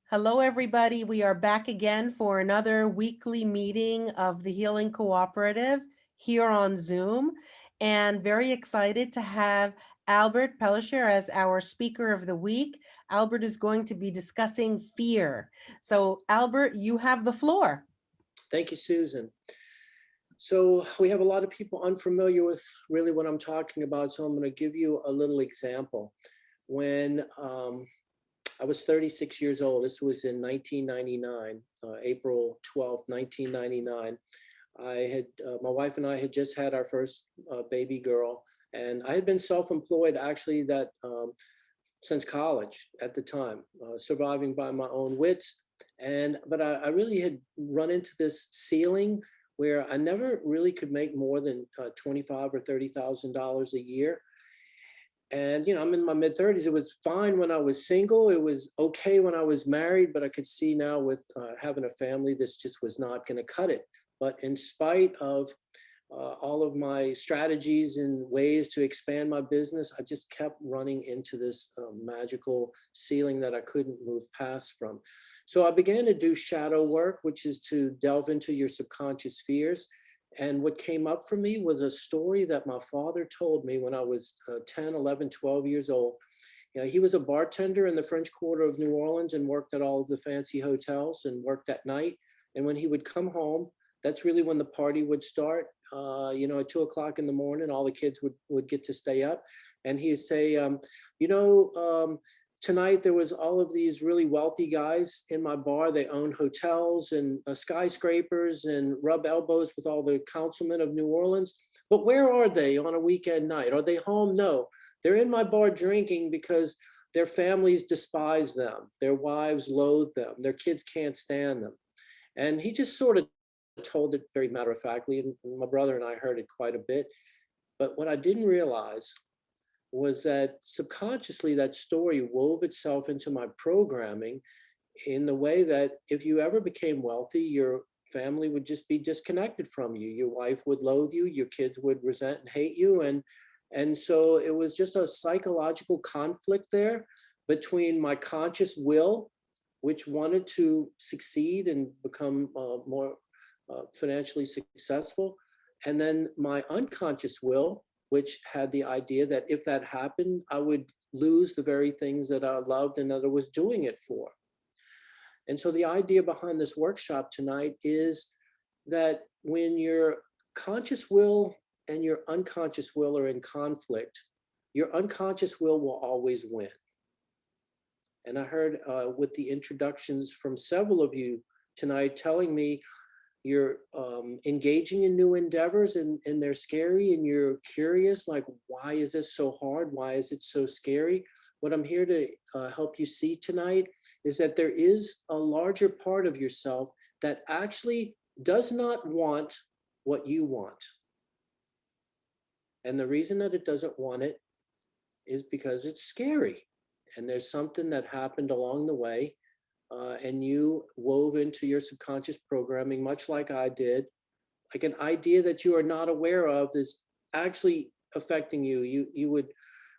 Hello, everybody. We are back again for another weekly meeting of the Healing Cooperative here on Zoom, and very excited to have Albert Pellissier as our speaker of the week. Albert is going to be discussing fear. So, Albert, you have the floor. Thank you, Susan. So we have a lot of people unfamiliar with really what I'm talking about, so I'm going to give you a little example. When I was 36 years old, this was in 1999, April 12th, 1999. My wife and I had just had our first baby girl, and I had been self-employed actually since college at the time, surviving by my own wits. But I really had run into this ceiling where I never really could make more than $25,000 or $30,000 a year. And I'm in my mid 30s. It was fine when I was single. It was okay when I was married, but I could see now with having a family, this just was not going to cut it. But in spite of all of my strategies and ways to expand my business, I just kept running into this magical ceiling that I couldn't move past from. So I began to do shadow work, which is to delve into your subconscious fears. And what came up for me was a story that my father told me when I was 10, 11, 12 years old. He was a bartender in the French Quarter of New Orleans and worked at all of the fancy hotels and worked at night. And when he would come home, that's really when the party would start. At 2 o'clock in the morning, all the kids would get to stay up. And he'd say, tonight there was all of these really wealthy guys in my bar. They own hotels and skyscrapers and rub elbows with all the councilmen of New Orleans. But where are they on a weekend night? Are they home? No, they're in my bar drinking because their families despise them. Their wives loathe them. Their kids can't stand them. And he just sort of told it very matter-of-factly, and my brother and I heard it quite a bit. But what I didn't realize was that subconsciously that story wove itself into my programming in the way that if you ever became wealthy, your family would just be disconnected from you. Your wife would loathe you, your kids would resent and hate you. And so it was just a psychological conflict there between my conscious will, which wanted to succeed and become more financially successful, and then my unconscious will, which had the idea that if that happened, I would lose the very things that I loved and that I was doing it for. And so the idea behind this workshop tonight is that when your conscious will and your unconscious will are in conflict, your unconscious will always win. And I heard with the introductions from several of you tonight telling me you're engaging in new endeavors and they're scary and you're curious, like, why is this so hard? Why is it so scary? What I'm here to help you see tonight is that there is a larger part of yourself that actually does not want what you want. And the reason that it doesn't want it is because it's scary. And there's something that happened along the way and you wove into your subconscious programming, much like I did, like an idea that you are not aware of is actually affecting you. You would,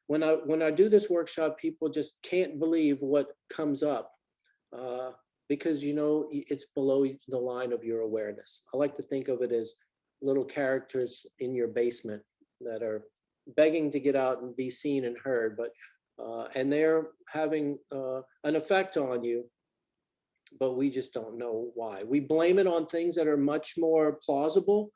when I do this workshop, people just can't believe what comes up because it's below the line of your awareness. I like to think of it as little characters in your basement that are begging to get out and be seen and heard, but and they're having an effect on you, but we just don't know why. We blame it on things that are much more plausible.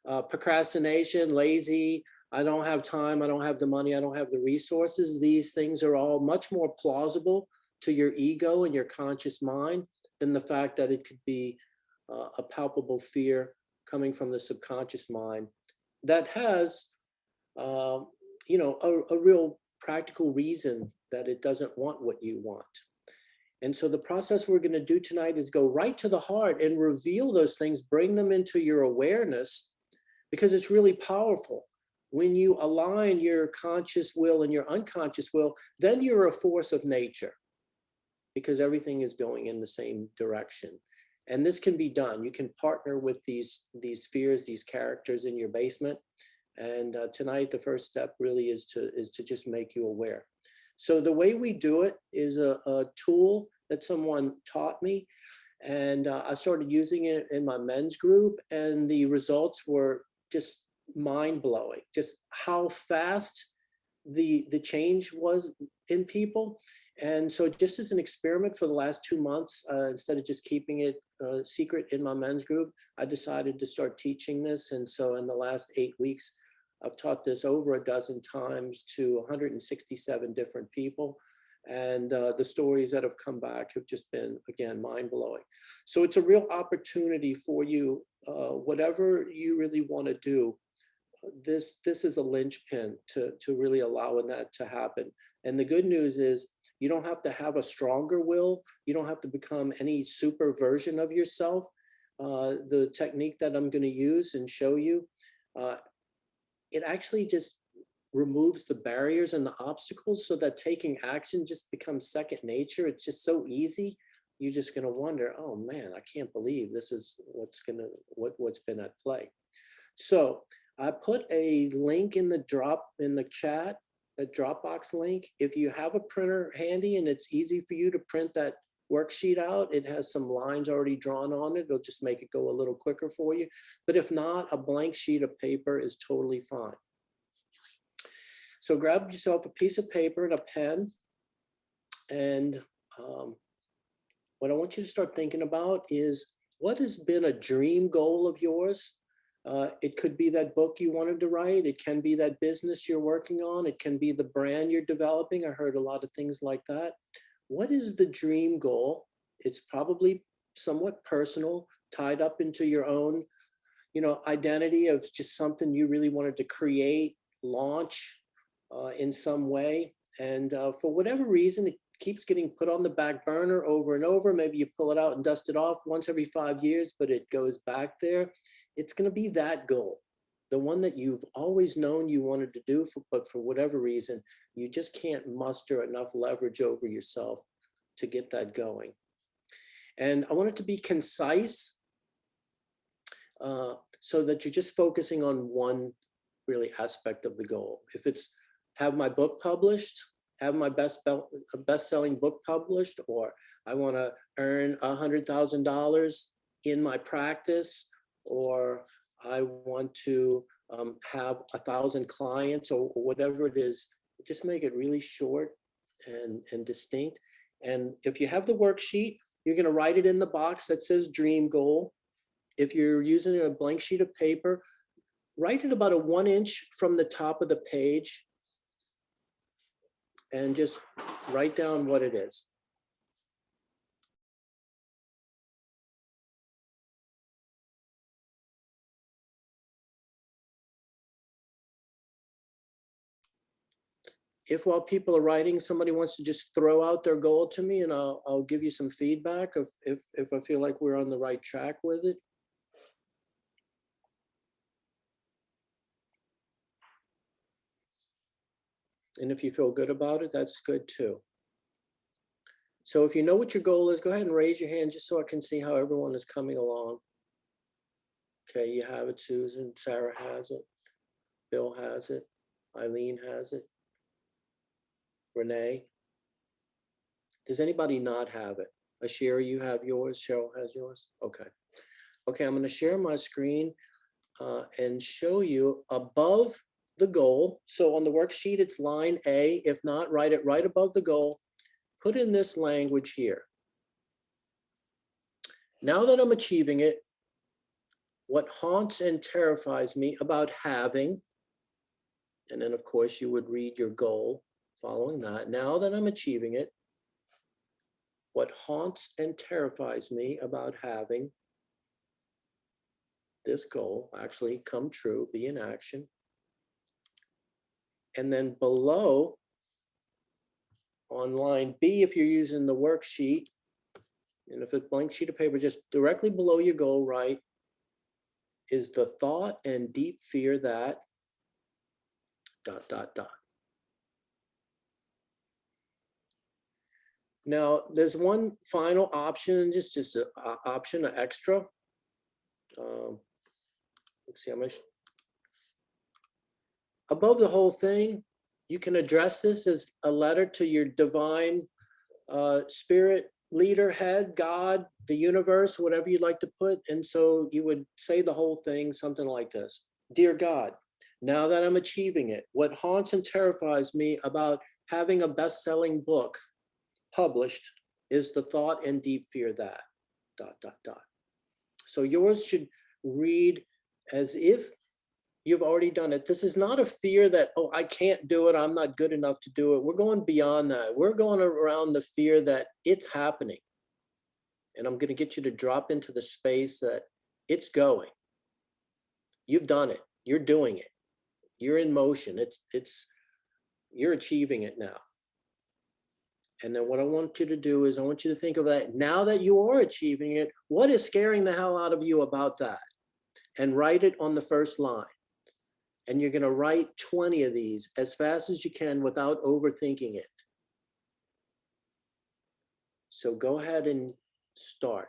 Procrastination, lazy, I don't have time, I don't have the money, I don't have the resources. These things are all much more plausible to your ego and your conscious mind than the fact that it could be a palpable fear coming from the subconscious mind that has, a real practical reason that it doesn't want what you want. And so the process we're going to do tonight is go right to the heart and reveal those things, bring them into your awareness, because it's really powerful. When you align your conscious will and your unconscious will, then you're a force of nature because everything is going in the same direction. And this can be done. You can partner with these fears, these characters in your basement. And tonight, the first step really is to just make you aware. So the way we do it is a tool that someone taught me. And I started using it in my men's group, and the results were just mind blowing. Just how fast the change was in people. And so, just as an experiment for the last 2 months, instead of just keeping it secret in my men's group, I decided to start teaching this. And so, in the last 8 weeks, I've taught this over a dozen times to 167 different people. And the stories that have come back have just been, again, mind blowing. So it's a real opportunity for you, whatever you really want to do. This is a linchpin to really allowing that to happen. And the good news is you don't have to have a stronger will. You don't have to become any super version of yourself. The technique that I'm going to use and show you, uh, it actually just removes the barriers and the obstacles so that taking action just becomes second nature. It's just so easy. You're just going to wonder, oh man, I can't believe this is what's been at play. So I put a link in the chat, a Dropbox link. If you have a printer handy and it's easy for you to print that worksheet out, it has some lines already drawn on it. It'll just make it go a little quicker for you. But if not, a blank sheet of paper is totally fine. So grab yourself a piece of paper and a pen. And what I want you to start thinking about is, what has been a dream goal of yours? It could be that book you wanted to write. It can be that business you're working on. It can be the brand you're developing. I heard a lot of things like that. What is the dream goal? It's probably somewhat personal, tied up into your own, identity of just something you really wanted to create, launch in some way. And for whatever reason, it keeps getting put on the back burner over and over. Maybe you pull it out and dust it off once every 5 years, but it goes back there. It's going to be that goal, the one that you've always known you wanted to do, but for whatever reason, you just can't muster enough leverage over yourself to get that going. And I want it to be concise, so that you're just focusing on one really aspect of the goal. If it's have my book published, have my best-selling book published, or I want to earn $100,000 in my practice, or I want to have 1,000 clients, or whatever it is, just make it really short and distinct. And if you have the worksheet, you're going to write it in the box that says dream goal. If you're using a blank sheet of paper, write it about a 1 inch from the top of the page and just write down what it is. If while people are writing, somebody wants to just throw out their goal to me, and I'll give you some feedback if I feel like we're on the right track with it. And if you feel good about it, that's good too. So if you know what your goal is, go ahead and raise your hand just so I can see how everyone is coming along. Okay, you have it, Susan. Sarah has it. Bill has it. Eileen has it. Renee. Does anybody not have it? Ashira, you have yours. Cheryl has yours. Okay. Okay, I'm going to share my screen and show you above the goal. So on the worksheet, it's line A. If not, write it right above the goal. Put in this language here. Now that I'm achieving it, what haunts and terrifies me about having, and then of course you would read your goal following that. Now that I'm achieving it, what haunts and terrifies me about having this goal actually come true, be in action. And then below on line B, if you're using the worksheet, and if it's a blank sheet of paper, just directly below your goal, right, is the thought and deep fear that ... Now, there's one final option, just an option, an extra. Let's see how much. Above the whole thing, you can address this as a letter to your divine spirit leader, head, God, the universe, whatever you'd like to put. And so you would say the whole thing, something like this. Dear God, now that I'm achieving it, what haunts and terrifies me about having a best-selling book published is the thought and deep fear that, dot, dot, dot. So yours should read as if you've already done it. This is not a fear that, oh, I can't do it, I'm not good enough to do it. We're going beyond that. We're going around the fear that it's happening. And I'm going to get you to drop into the space that it's going. You've done it. You're doing it. You're in motion. You're achieving it now. And then what I want you to do is I want you to think of that. Now that you are achieving it, what is scaring the hell out of you about that? And write it on the first line. And you're going to write 20 of these as fast as you can without overthinking it. So go ahead and start.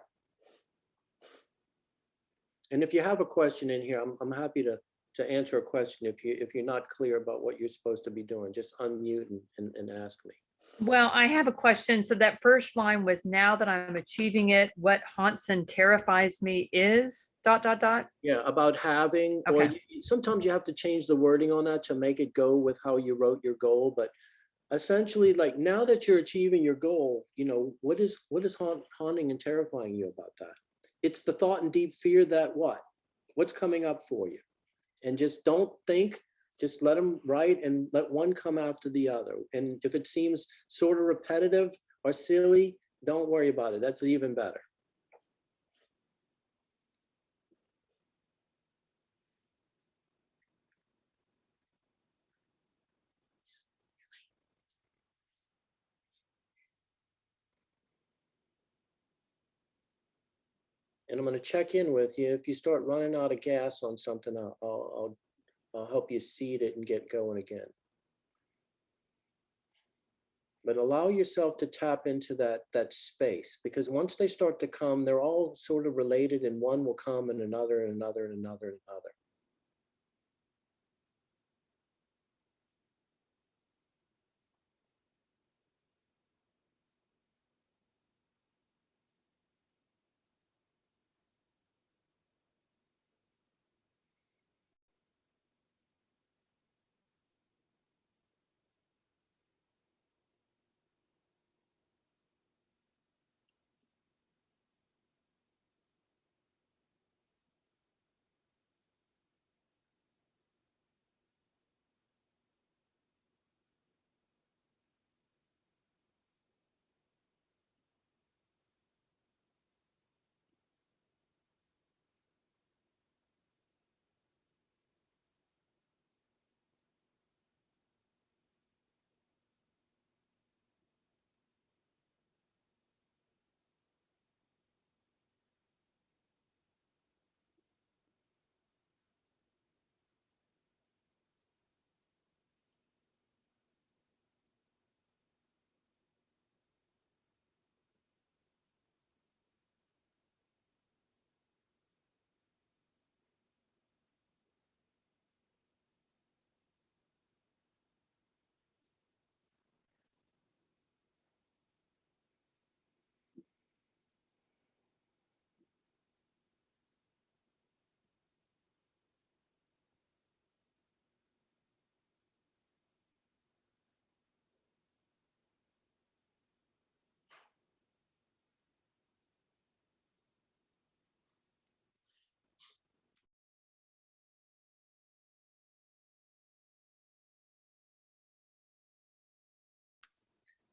And if you have a question in here, I'm happy to answer a question. If you're not clear about what you're supposed to be doing, just unmute and ask me. Well, I have a question. So that first line was, now that I'm achieving it, what haunts and terrifies me is ... Yeah, about having, or Okay. sometimes you have to change the wording on that to make it go with how you wrote your goal. But essentially, like, now that you're achieving your goal, what is haunting and terrifying you about that? It's the thought and deep fear that what's coming up for you. And just don't think, just let them write and let one come after the other. And if it seems sort of repetitive or silly, don't worry about it. That's even better. And I'm going to check in with you. If you start running out of gas on something, I'll help you seed it and get going again. But allow yourself to tap into that space, because once they start to come, they're all sort of related, and one will come and another and another and another and another.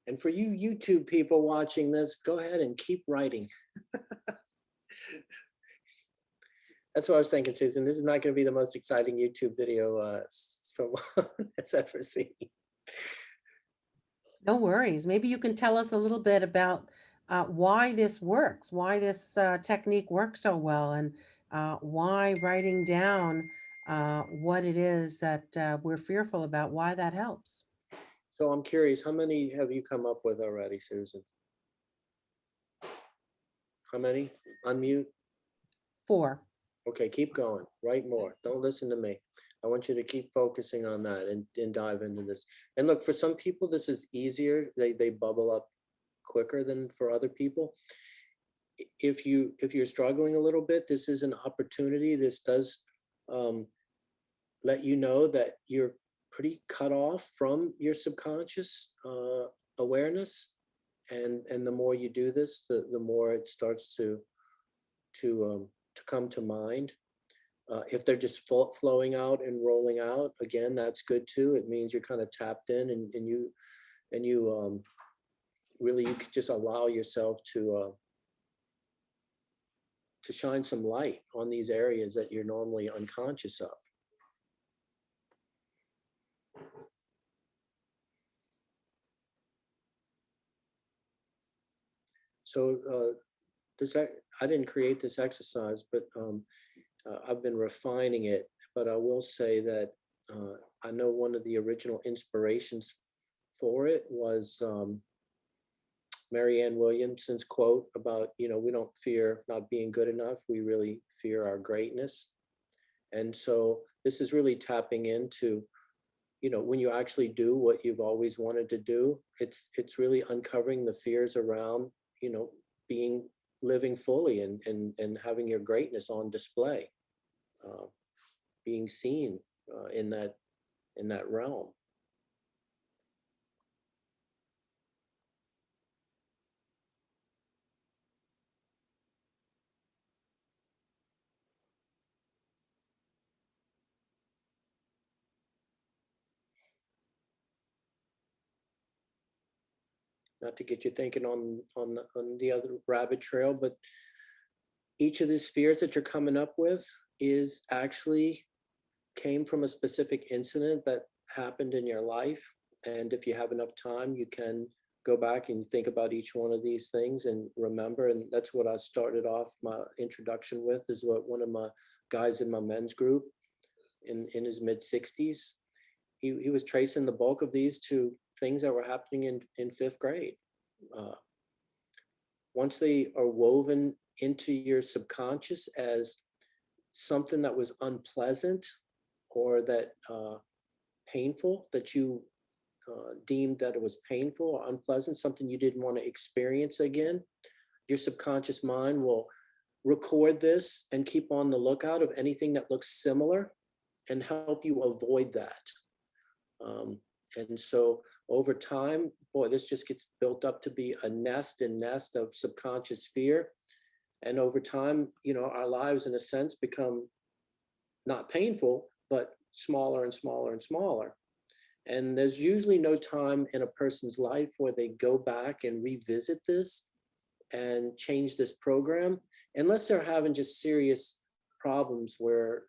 And for you YouTube people watching this, go ahead and keep writing. That's what I was thinking, Susan. This is not going to be the most exciting YouTube video someone has ever seen. No worries. Maybe you can tell us a little bit about why this works, why this technique works so well, and why writing down what it is that we're fearful about, why that helps. So I'm curious, how many have you come up with already, Susan? How many? Unmute. 4. Okay, keep going. Write more. Don't listen to me. I want you to keep focusing on that and dive into this. And look, for some people, this is easier. They bubble up quicker than for other people. If you're struggling a little bit, this is an opportunity. This does let you know that you're pretty cut off from your subconscious awareness, and the more you do this, the more it starts to come to mind. If they're just flowing out and rolling out, again, that's good too. It means you're kind of tapped in, and you really, you could just allow yourself to shine some light on these areas that you're normally unconscious of. So I didn't create this exercise, but I've been refining it. But I will say that I know one of the original inspirations for it was Marianne Williamson's quote about, we don't fear not being good enough, we really fear our greatness. And so this is really tapping into, when you actually do what you've always wanted to do, it's really uncovering the fears around, being living fully and having your greatness on display, being seen in that realm. Not to get you thinking on the other rabbit trail, but each of these fears that you're coming up with is actually came from a specific incident that happened in your life. And if you have enough time, you can go back and think about each one of these things and remember. And that's what I started off my introduction with, is what one of my guys in my men's group in his mid-60s, he was tracing the bulk of these to things that were happening in fifth grade. Once they are woven into your subconscious as something that was unpleasant or that painful, that you deemed that it was painful or unpleasant, something you didn't want to experience again, your subconscious mind will record this and keep on the lookout of anything that looks similar and help you avoid that. And so over time, boy, this just gets built up to be a nest of subconscious fear. And over time, our lives, in a sense, become not painful, but smaller and smaller and smaller. And there's usually no time in a person's life where they go back and revisit this and change this program, unless they're having just serious problems where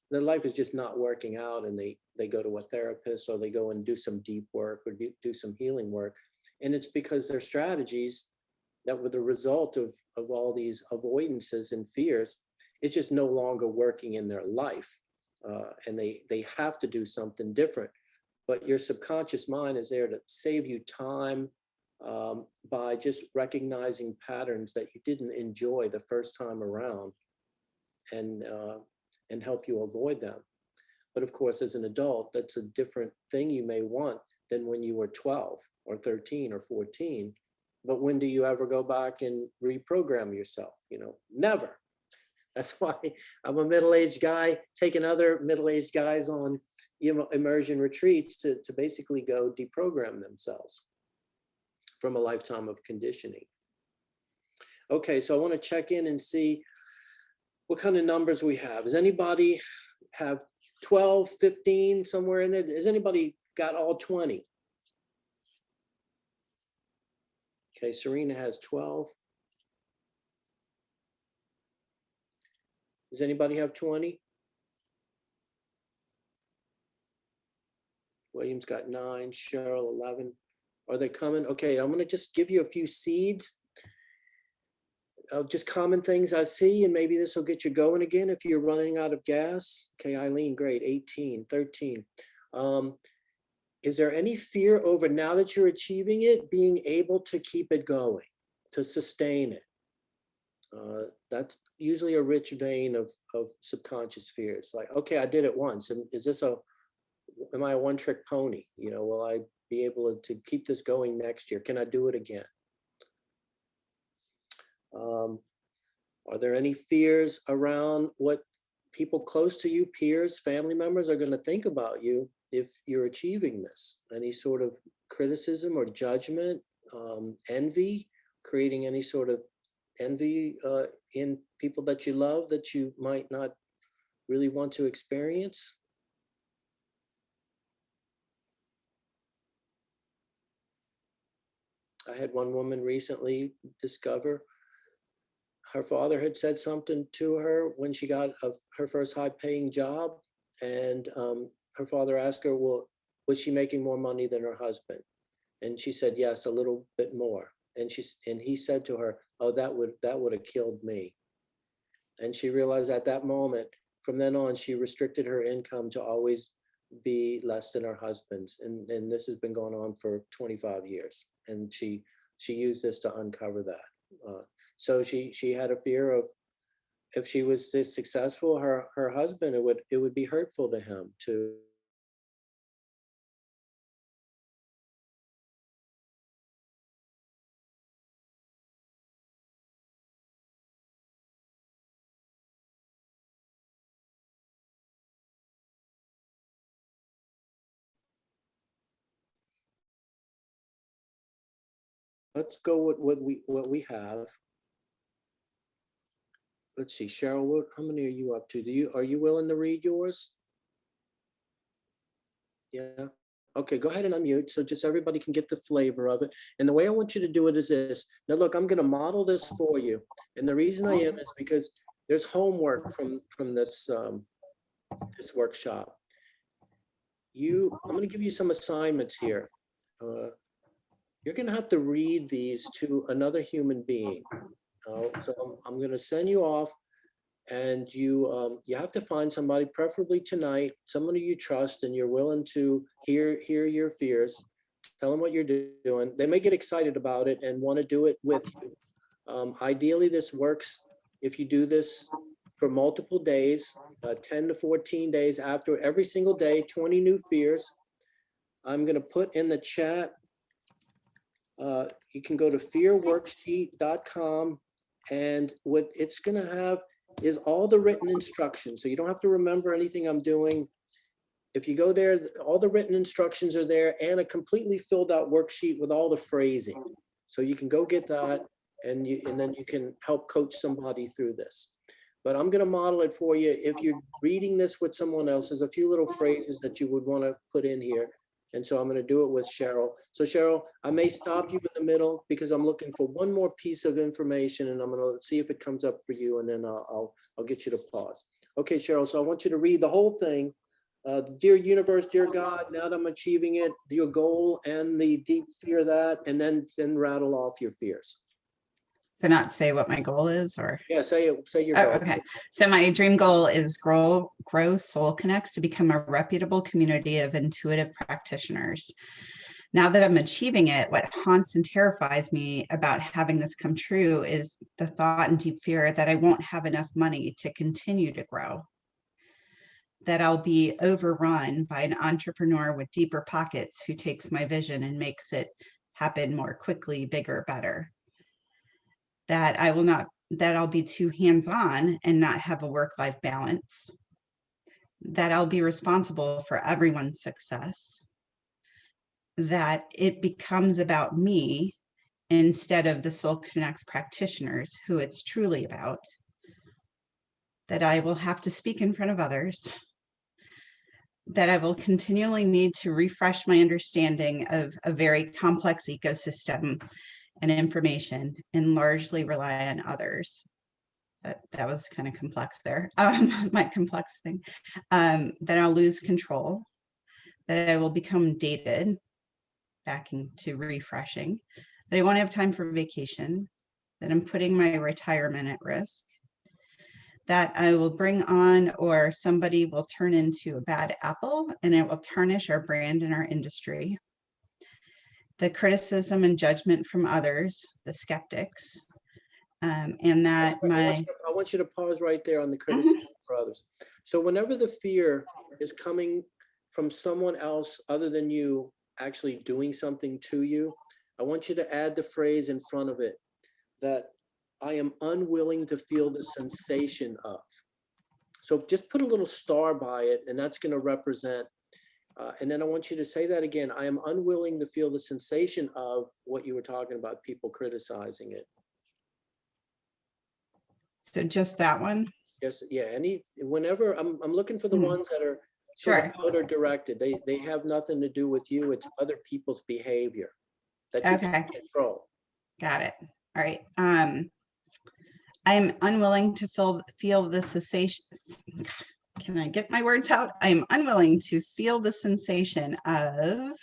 their life is just not working out, and they go to a therapist, or they go and do some deep work, or do some healing work. And it's because their strategies that were the result of all these avoidances and fears, it's just no longer working in their life. And they have to do something different. But your subconscious mind is there to save you time by just recognizing patterns that you didn't enjoy the first time around, and help you avoid them. But of course, as an adult, that's a different thing you may want than when you were 12 or 13 or 14. But when do you ever go back and reprogram yourself? Never. That's why I'm a middle-aged guy taking other middle-aged guys on immersion retreats to basically go deprogram themselves from a lifetime of conditioning. Okay, so I want to check in and see what kind of numbers we have. Does anybody have 12, 15, somewhere in it? Has anybody got all 20? Okay, Serena has 12. Does anybody have 20? William's got 9, Cheryl 11. Are they coming? Okay, I'm gonna just give you a few seeds of just common things I see, and maybe this will get you going again if you're running out of gas. Okay, Eileen, great, 18, 13. Is there any fear over, now that you're achieving it, being able to keep it going, to sustain it? That's usually a rich vein of subconscious fears. Like, okay, I did it once. And am I a one-trick pony? Will I be able to keep this going next year? Can I do it again? Are there any fears around what people close to you, peers, family members, are going to think about you if you're achieving this? Any sort of criticism or judgment, envy, creating any sort of envy in people that you love that you might not really want to experience? I had one woman recently discover her father had said something to her when she got her first high-paying job, and her father asked her, "Well, was she making more money than her husband?" And she said, "Yes, a little bit more." And he said to her, "Oh, that would have killed me." And she realized at that moment, from then on, she restricted her income to always be less than her husband's, and this has been going on for 25 years. And she used this to uncover that. So she had a fear of, if she was this successful, her husband, it would be hurtful to him to. Let's go with what we have. Let's see, Cheryl, how many are you up to? Are you willing to read yours? Yeah. Okay, go ahead and unmute so just everybody can get the flavor of it. And the way I want you to do it is this. Now, look, I'm going to model this for you. And the reason I am is because there's homework from this this workshop. I'm going to give you some assignments here. You're going to have to read these to another human being. So I'm going to send you off, and you have to find somebody, preferably tonight, somebody you trust and you're willing to hear your fears. Tell them what you're doing. They may get excited about it and want to do it with you. Ideally, this works if you do this for multiple days, 10 to 14 days after every single day, 20 new fears. I'm going to put in the chat. You can go to fearworksheet.com, and what it's going to have is all the written instructions. So you don't have to remember anything I'm doing. If you go there, all the written instructions are there, and a completely filled out worksheet with all the phrasing. So you can go get that, and then you can help coach somebody through this. But I'm going to model it for you. If you're reading this with someone else, there's a few little phrases that you would want to put in here. And so I'm going to do it with Cheryl. So Cheryl, I may stop you in the middle because I'm looking for one more piece of information, and I'm going to see if it comes up for you, and then I'll get you to pause. Okay, Cheryl, so I want you to read the whole thing. Dear universe, dear God, now that I'm achieving it, your goal and the deep fear that, and then rattle off your fears. To not say what my goal is, or Yeah, say your oh, goal. okay. So my dream goal is grow Soul Connects to become a reputable community of intuitive practitioners. Now that I'm achieving it, what haunts and terrifies me about having this come true is the thought and deep fear that I won't have enough money to continue to grow, that I'll be overrun by an entrepreneur with deeper pockets who takes my vision and makes it happen more quickly, bigger, better, that I'll be too hands-on and not have a work-life balance, that I'll be responsible for everyone's success, that it becomes about me instead of the Soul Connects practitioners who it's truly about, that I will have to speak in front of others, that I will continually need to refresh my understanding of a very complex ecosystem and information and largely rely on others. That was kind of complex there, my complex thing, that I'll lose control, that I will become dated, back into refreshing, that I won't have time for vacation, that I'm putting my retirement at risk, that I will bring on, or somebody will turn into a bad apple and it will tarnish our brand and our industry, the criticism and judgment from others, the skeptics, and that I want you to pause right there on the criticism for others. So whenever the fear is coming from someone else other than you actually doing something to you, I want you to add the phrase in front of it that I am unwilling to feel the sensation of. So just put a little star by it, and that's going to represent. And then I want you to say that again. I am unwilling to feel the sensation of what you were talking about, people criticizing it. So just that one? Yes, yeah. Whenever I'm looking for the Mhm. ones that are sort of Sure. outer directed. They have nothing to do with you. It's other people's behavior that you Okay, can't control. got it. All right. I am unwilling to feel the sensation. Can I get my words out? I am unwilling to feel the sensation of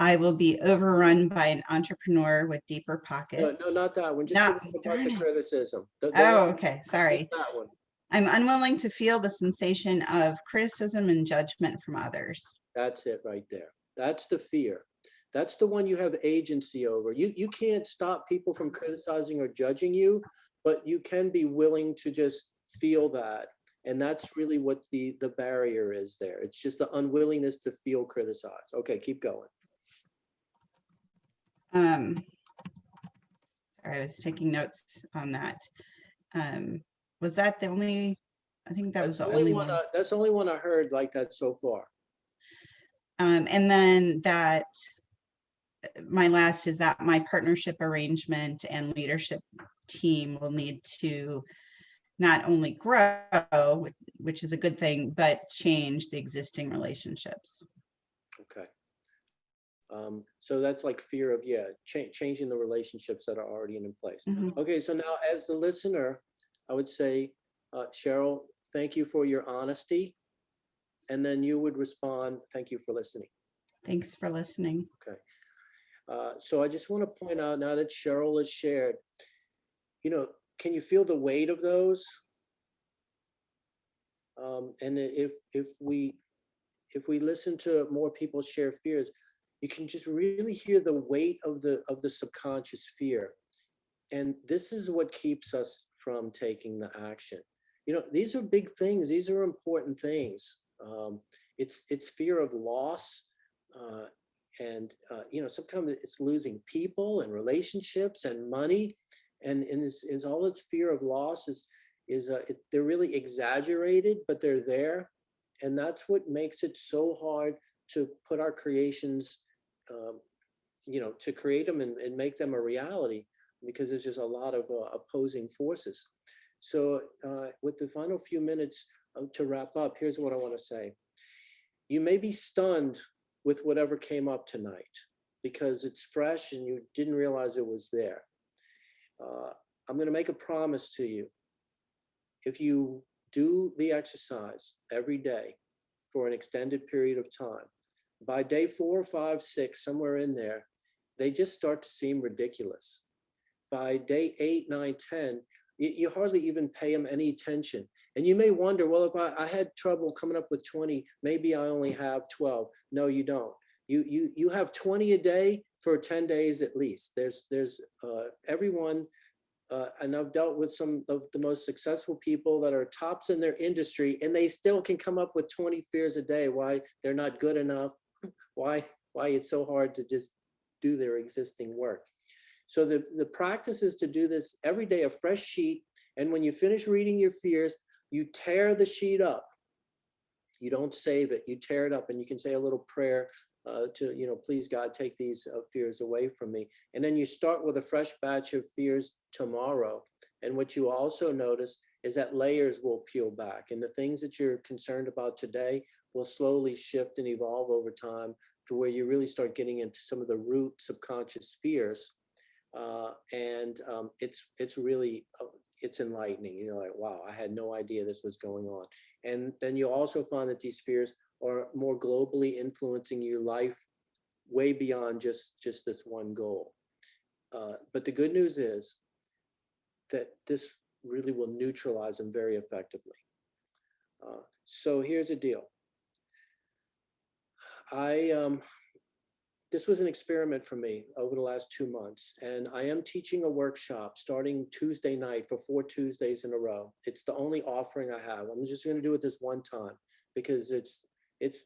I will be overrun by an entrepreneur with deeper No, pockets. not that one. Just No, forget about darn the it. criticism. The Oh, one, okay. just Sorry. that one. I'm unwilling to feel the sensation of criticism and judgment from others. That's it right there. That's the fear. That's the one you have agency over. You can't stop people from criticizing or judging you, but you can be willing to just feel that. And that's really what the barrier is there. It's just the unwillingness to feel criticized. Okay, keep going. Sorry, I was taking notes on that. Was that the only? I think that was That's the the only only one. one. That's the only one I heard like that so far. And then that my last is that my partnership arrangement and leadership team will need to not only grow, which is a good thing, but change the existing relationships. Okay. So that's like fear of, yeah, changing the relationships that are already in place. Mhm. Okay, so now as the listener, I would say, Cheryl, thank you for your honesty. And then you would respond, thank you for listening. Thanks for listening. Okay. So I just want to point out now that Cheryl has shared, can you feel the weight of those? And if we listen to more people share fears, you can just really hear the weight of the subconscious fear. And this is what keeps us from taking the action. These are big things. These are important things. It's fear of loss. And sometimes it's losing people and relationships and money. And is all the fear of loss they're really exaggerated, but they're there. And that's what makes it so hard to put our creations, to create them and make them a reality, because there's just a lot of opposing forces. So with the final few minutes to wrap up, here's what I want to say. You may be stunned with whatever came up tonight because it's fresh and you didn't realize it was there. I'm going to make a promise to you. If you do the exercise every day for an extended period of time, by day 4, 5, 6, somewhere in there, they just start to seem ridiculous. By day 8, 9, 10, you hardly even pay them any attention. And you may wonder, well, if I had trouble coming up with 20, maybe I only have 12. No, you don't. You have 20 a day for 10 days at least. There's everyone, and I've dealt with some of the most successful people that are tops in their industry, and they still can come up with 20 fears a day. Why they're not good enough? Why it's so hard to just do their existing work. So the practice is to do this every day, a fresh sheet. And when you finish reading your fears, you tear the sheet up. You don't save it, you tear it up, and you can say a little prayer to, please God, take these fears away from me. And then you start with a fresh batch of fears tomorrow. And what you also notice is that layers will peel back, and the things that you're concerned about today will slowly shift and evolve over time to where you really start getting into some of the root subconscious fears. It's really, it's enlightening. You're like, wow, I had no idea this was going on. And then you also find that these fears are more globally influencing your life way beyond just this one goal. But the good news is that this really will neutralize them very effectively. So here's the deal. This was an experiment for me over the last 2 months, and I am teaching a workshop starting Tuesday night for 4 Tuesdays in a row. It's the only offering I have. I'm just going to do it this one time because it's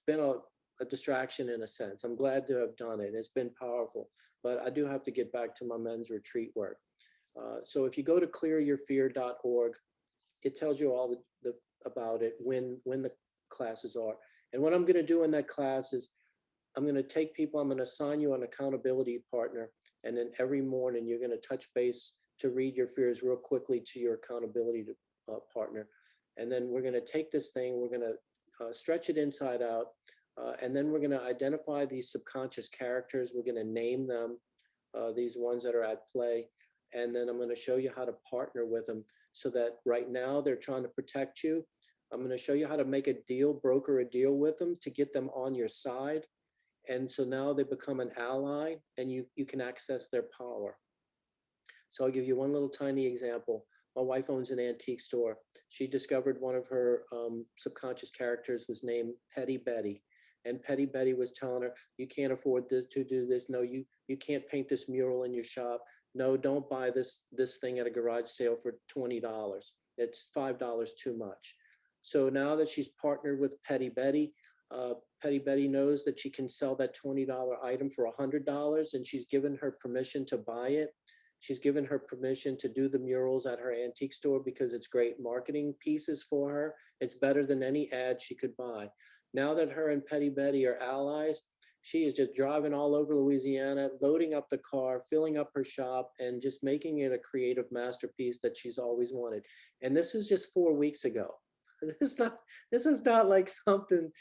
been a distraction in a sense. I'm glad to have done it. It's been powerful, but I do have to get back to my men's retreat work. So if you go to clearyourfear.org, it tells you all about it, when the classes are. And what I'm going to do in that class is I'm going to take people, I'm going to assign you an accountability partner. And then every morning you're going to touch base to read your fears real quickly to your accountability partner. And then we're going to take this thing, we're going to stretch it inside out. And then we're going to identify these subconscious characters. We're going to name them, these ones that are at play. And then I'm going to show you how to partner with them, so that right now they're trying to protect you. I'm going to show you how to make a deal, broker a deal with them to get them on your side. And so now they become an ally, and you can access their power. So I'll give you one little tiny example. My wife owns an antique store. She discovered one of her subconscious characters was named Petty Betty. And Petty Betty was telling her, you can't afford to do this. No, you can't paint this mural in your shop. No, don't buy this thing at a garage sale for $20. It's $5 too much. So now that she's partnered with Petty Betty knows that she can sell that $20 item for $100, and she's given her permission to buy it. She's given her permission to do the murals at her antique store because it's great marketing pieces for her. It's better than any ad she could buy. Now that her and Petty Betty are allies, she is just driving all over Louisiana, loading up the car, filling up her shop, and just making it a creative masterpiece that she's always wanted. And this is just 4 weeks ago. This is not like something,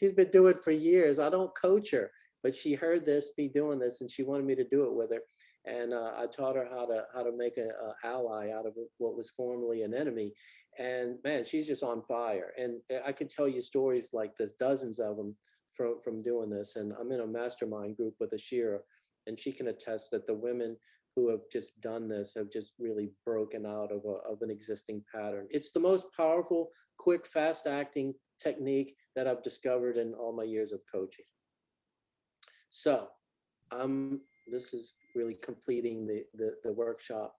she's been doing it for years. I don't coach her, but she heard me doing this, and she wanted me to do it with her. And I taught her how to make an ally out of what was formerly an enemy. And man, she's just on fire. And I could tell you stories like this, dozens of them from doing this. And I'm in a mastermind group with Ashira, and she can attest that the women who have just done this have just really broken out of an existing pattern. It's the most powerful, quick, fast acting technique that I've discovered in all my years of coaching. So this is really completing the workshop.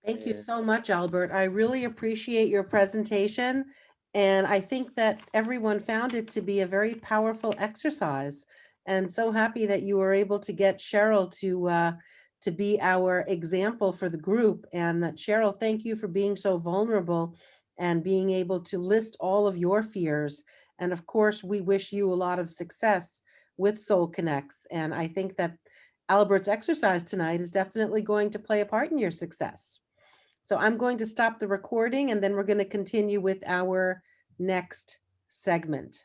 Thank you so much, Albert. I really appreciate your presentation. And I think that everyone found it to be a very powerful exercise. And so happy that you were able to get Cheryl to be our example for the group. And that, Cheryl, thank you for being so vulnerable and being able to list all of your fears. And of course, we wish you a lot of success with Soul Connects. And I think that Albert's exercise tonight is definitely going to play a part in your success. So I'm going to stop the recording, and then we're going to continue with our next segment.